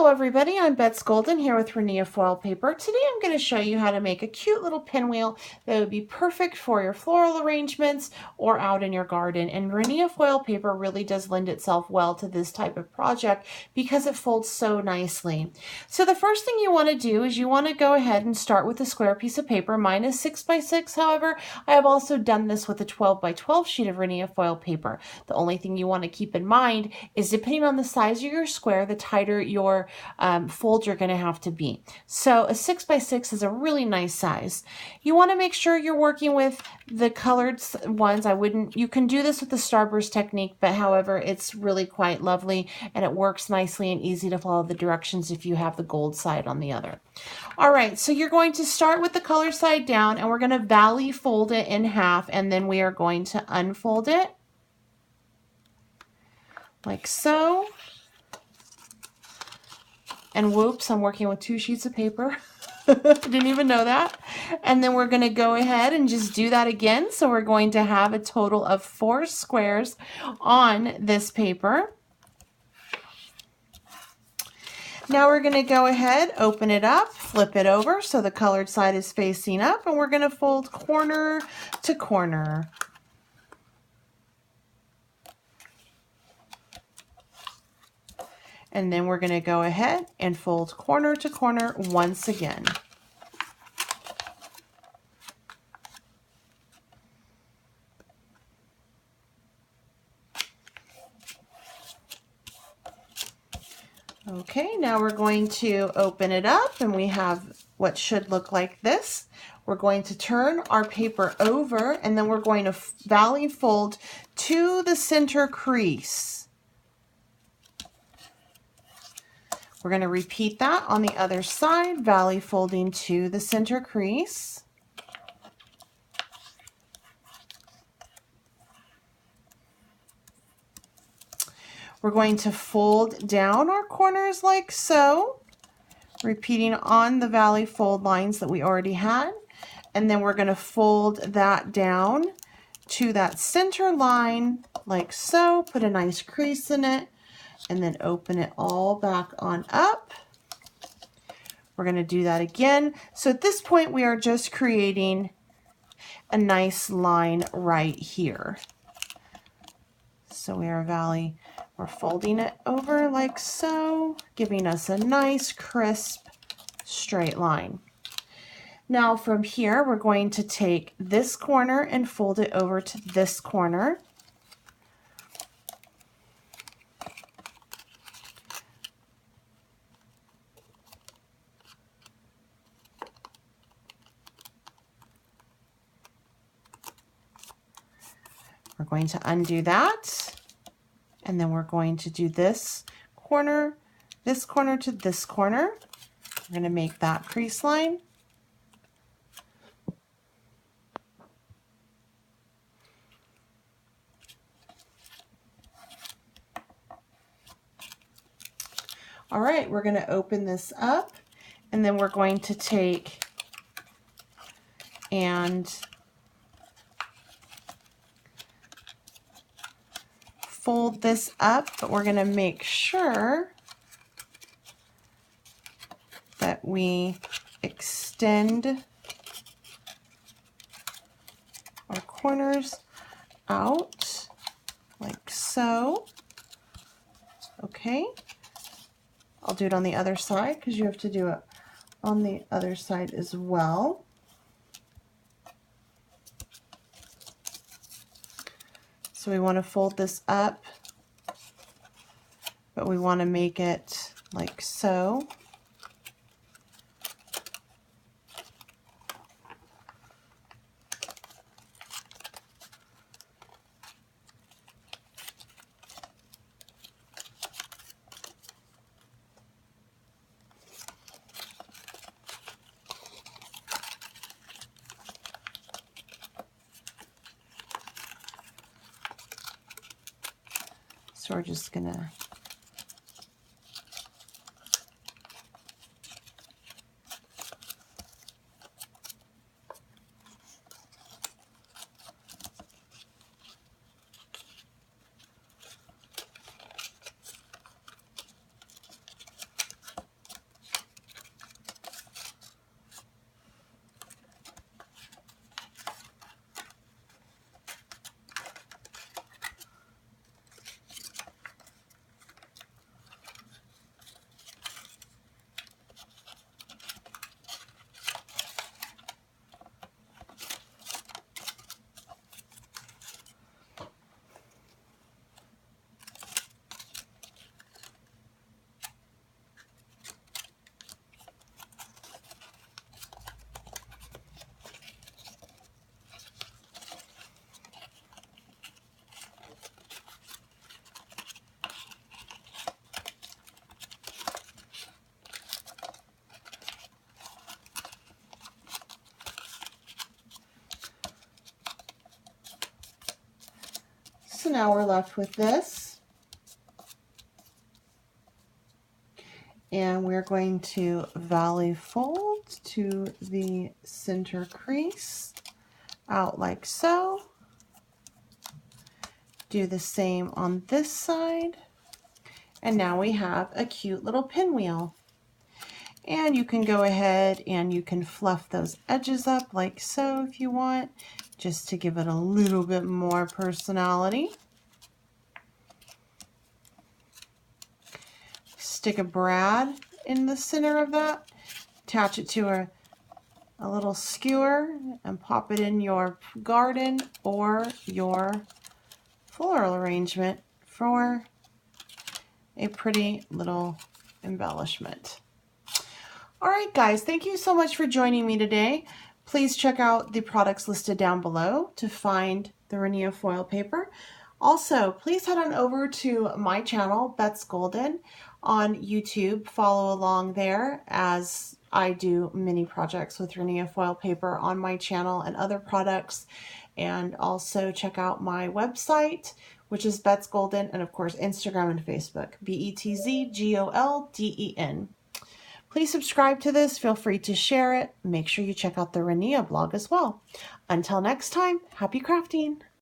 Hello everybody, I'm Bets Golden here with Rinea foil paper. Today I'm going to show you how to make a cute little pinwheel that would be perfect for your floral arrangements or out in your garden. And Rinea foil paper really does lend itself well to this type of project because it folds so nicely. So the first thing you want to do is you want to go ahead and start with a square piece of paper. Mine is 6 by 6, however, I have also done this with a 12 by 12 sheet of Rinea foil paper. The only thing you want to keep in mind is depending on the size of your square, the tighter your folds are going to have to be. So a 6 by 6 is a really nice size. You want to make sure you're working with the colored ones. You can do this with the starburst technique, but however, it's really quite lovely and it works nicely and easy to follow the directions if you have the gold side on the other. All right, so you're going to start with the color side down and we're going to valley fold it in half, and then we are going to unfold it like so. And whoops, I'm working with 2 sheets of paper. Didn't even know that. And then we're going to go ahead and just do that again. So we're going to have a total of 4 squares on this paper. Now we're going to go ahead, open it up, flip it over so the colored side is facing up, and we're going to fold corner to corner. And then we're going to go ahead and fold corner to corner once again. Okay, now we're going to open it up and we have what should look like this. We're going to turn our paper over and then we're going to valley fold to the center crease. We're going to repeat that on the other side, valley folding to the center crease. We're going to fold down our corners like so, repeating on the valley fold lines that we already had. And then we're going to fold that down to that center line like so, put a nice crease in it, and then open it all back on up. We're going to do that again. So at this point, we are just creating a nice line right here. So we're folding it over like so, giving us a nice, crisp, straight line. Now from here, we're going to take this corner and fold it over to this corner. We're going to undo that, and then we're going to do this corner to this corner. We're going to make that crease line. All right, we're going to open this up, and then we're going to take and fold this up, but we're going to make sure that we extend our corners out like so. Okay, I'll do it on the other side because you have to do it on the other side as well. So we want to fold this up, but we want to make it like so. So we're just gonna now we're left with this. And we're going to valley fold to the center crease, out like so. Do the same on this side. And now we have a cute little pinwheel. And you can go ahead and you can fluff those edges up like so if you want, just to give it a little bit more personality. Stick a brad in the center of that, attach it to a little skewer and pop it in your garden or your floral arrangement for a pretty little embellishment. All right, guys, thank you so much for joining me today. Please check out the products listed down below to find the Rinea foil paper. Also, please head on over to my channel, Beth's Golden, on YouTube. Follow along there as I do mini projects with Rinea foil paper on my channel and other products. And also check out my website, which is Beth's Golden, and of course Instagram and Facebook, BETZGOLDEN. Please subscribe to this. Feel free to share it. Make sure you check out the Rinea blog as well. Until next time, happy crafting.